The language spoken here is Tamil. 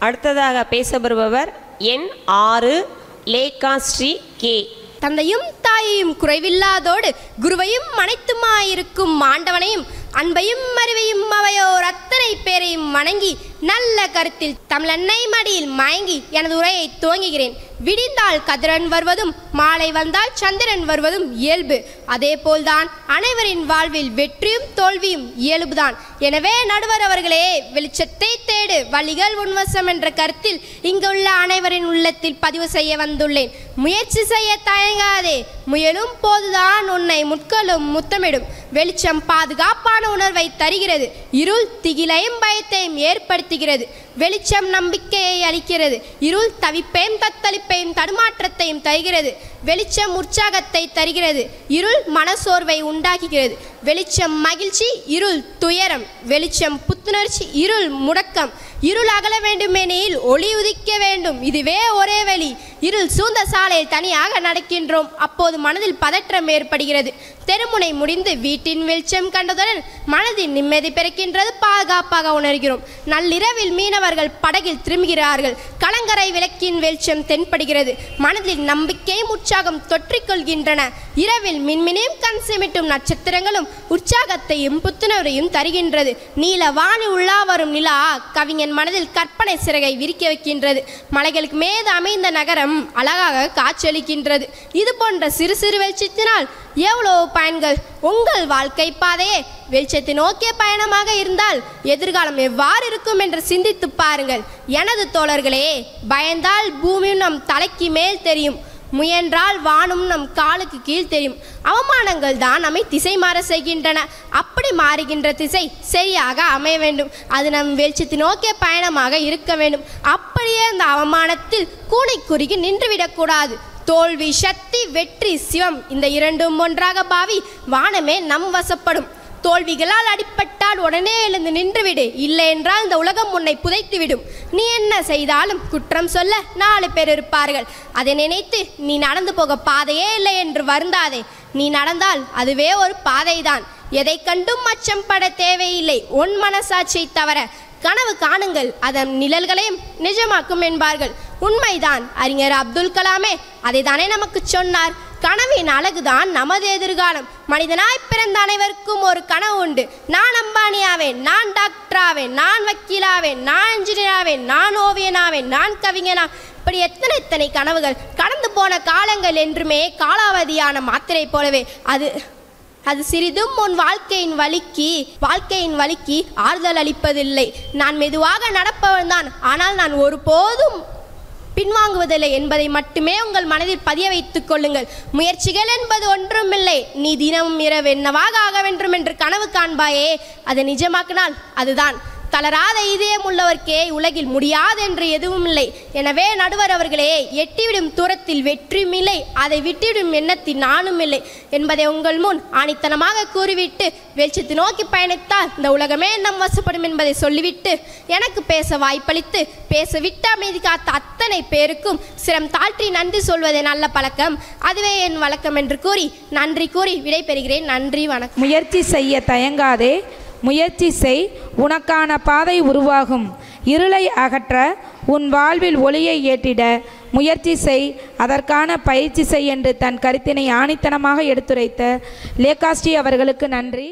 அடுத்ததாக பேச வருபவர் எண் 6 லேகாஸ்ரீ கே. தந்தையும் தாயையும் குறைவில்லாதோடு குருவையும் அனைத்துமாயிருக்கும் ஆண்டவனையும் அன்பையும் அறிவையும் அவையோர் அத்தனை பேரையும் வணங்கி நல்ல கருத்தில் தமிழன்னை மடியில் மயங்கி எனது உரையை துவங்குகிறேன். விடிந்தால் கதிரன் வருவதும் மாலை வந்தால் சந்திரன் வருவதும் இயல்பு. அதே போல்தான் அனைவரின் வாழ்வில் வெற்றியும் தோல்வியும் இயல்புதான். எனவே நடுவர் அவர்களே, வெளிச்சத்தை தேடு வழிகள் உன்வசம் என்ற கருத்தில் இங்குள்ள அனைவரின் உள்ளத்தில் பதிவு செய்ய வந்துள்ளேன். முயற்சி செய்ய தயங்காதே, முயலும் போதுதான் உன்னை முட்களும் முத்தமிடும். வெளிச்சம் பாதுகாப்பான உணர்வை தருகிறது, இருள் திகிலையும் பயத்தையும் ஏற்படுத்துகிறது. வெளிச்சம் நம்பிக்கையை அளிக்கிறது, இருள் தவிப்பையும் தத்தளிப்பையும் தடுமாற்றத்தையும் தருகிறது. வெளிச்சம் உற்சாகத்தை தருகிறது, இருள் மனசோர்வை உண்டாக்குகிறது. வெளிச்சம் மகிழ்ச்சி, இருள் துயரம். வெளிச்சம் புத்துணர்ச்சி, இருள் முடக்கம். இருள் அகல வேண்டுமெனில் ஒளி உதிக்க வேண்டும், இதுவே ஒரே வழி. இருள் சூழ்ந்த சாலையில் தனியாக நடக்கின்றோம், அப்போது மனதில் பதற்றம் ஏற்படுகிறது. தெருமுனை முடிந்து வீட்டின் வெளிச்சம் கண்டதுடன் மனதின் நிம்மதி பிறக்கின்றது, பாதுகாப்பாக உணர்கிறோம். நள்ளிரவில் மீனவர்கள் படகில் திரும்புகிறார்கள், கலங்கரை விளக்கின் வெளிச்சம் தென்படுகிறது. மனதில் நம்பிக்கையும் உற்சாகம் தொற்றிக்கொள்கின்றன. இரவில் மின்மினியும் கண் சிமிட்டும் நட்சத்திரங்களும் உற்சாகத்தையும் புத்துணர்வையும் தருகின்றது. நீல வானி உள்ளா வரும் நிலா கவிஞன் மனதில் கற்பனை சிறகை விரிக்க வைக்கின்றது. மலைகளுக்கு மேது அமைந்த நகரம் அழகாக காட்சியளிக்கின்றது. இது போன்ற சிறு சிறு வெளிச்சத்தினால் எவ்வளோ பயன்கள். உங்கள் வாழ்க்கை பாதையே வெளிச்சத்தை நோக்கிய பயணமாக இருந்தால் எதிர்காலம் எவ்வாறு இருக்கும் என்று சிந்தித்து பாருங்கள். எனது தோழர்களே, பயந்தால் பூமியும் நம் தலைக்கு மேல் தெரியும், முயன்றால் வானும் நம் காலுக்கு கீழ் தெரியும். அவமானங்கள் தான் நம்மை திசை மாற செய்கின்றன. அப்படி மாறுகின்ற திசை சரியாக அமைய வேண்டும். அது நம் வெளிச்சத்தை நோக்கிய பயணமாக இருக்க வேண்டும். அப்படியே அந்த அவமானத்தில் கூனை குறுகி நின்றுவிடக்கூடாது. தோல்வி சக்தி, வெற்றி சிவம், இந்த இரண்டும் ஒன்றாக பாவி வானமே நம் வசப்படும். தோல்விகளால் அடிப்பட்டால் உடனே எழுந்து நின்றுவிடு, இல்லை என்றால் இந்த உலகம் உன்னை புதைத்து விடும். நீ என்ன செய்தாலும் குற்றம் சொல்ல 4 பேர் இருப்பார்கள். அதை நினைத்து நீ நடந்து போக பாதையே இல்லை என்று வருந்தாதே. நீ நடந்தால் அதுவே ஒரு பாதைதான். எதை கண்டும் அச்சம் பட தேவையில்லை, உன் மனசாட்சியை தவிர. கனவு காணுங்கள், அதன் நிழல்களையும் நிஜமாக்கும் என்பார்கள். உண்மைதான். அறிஞர் அப்துல் கலாமே அதை தானே நமக்கு சொன்னார். கனவின் அழகுதான் நமது எதிர்காலம். மனிதனாய் பிறந்த அனைவருக்கும் ஒரு கனவு உண்டு. நான் அம்பானியாவேன், நான் டாக்டராவேன், நான் வக்கீலாவேன், நான் இன்ஜினியராவேன், நான் ஓவியனாவேன், நான் கவிஞனா. இப்படி எத்தனை கனவுகள். கடந்து போன காலங்கள் என்றுமே காலாவதியான மாத்திரை போலவே அது சிறிதும் உன் வாழ்க்கையின் வலிக்கு ஆறுதல் அளிப்பதில்லை. நான் மெதுவாக நடப்பவன் தான், ஆனால் நான் ஒருபோதும் பின்வாங்குவதில்லை என்பதை மட்டுமே உங்கள் மனதில் பதிய வைத்துக் கொள்ளுங்கள். முயற்சிகள் என்பது ஒன்றுமில்லை. நீ தினமும் இரவு என்னவாக ஆக வேண்டும் என்று கனவு காண்பாயே, அதை நிஜமாக்கினால் அதுதான். தளராத இதயம் உள்ளவர்க்கே உலகில் முடியாது என்று எதுவும் இல்லை. எனவே நடுவர் அவர்களே, எட்டிவிடும் தூரத்தில் வெற்றியும் இல்லை, அதை விட்டுவிடும் எண்ணத்தில் நானும் இல்லை என்பதை உங்கள் முன் ஆணித்தனமாக கூறிவிட்டு வெளிச்சத்தை நோக்கி பயணித்தால் இந்த உலகமே நம் வசப்படும் என்பதை சொல்லிவிட்டு எனக்கு பேச வாய்ப்பளித்து பேசவிட்டு அமைதி காத்த அத்தனை பேருக்கும் சிரம் தாழ்த்தி நன்றி சொல்வதே நல்ல பழக்கம், அதுவே என் வழக்கம் என்று கூறி நன்றி கூறி விடைபெறுகிறேன். நன்றி, வணக்கம். முயற்சி செய்ய தயங்காதே, முயற்சி செய், உனக்கான பாதை உருவாகும். இருளை அகற்ற உன் வாழ்வில் ஒளியை ஏற்றிட முயற்சி செய், அதற்கான பயிற்சி செய் என்று தன் கருத்தினை ஆணித்தனமாக எடுத்துரைத்த லேகாஸ்ரீ அவர்களுக்கு நன்றி.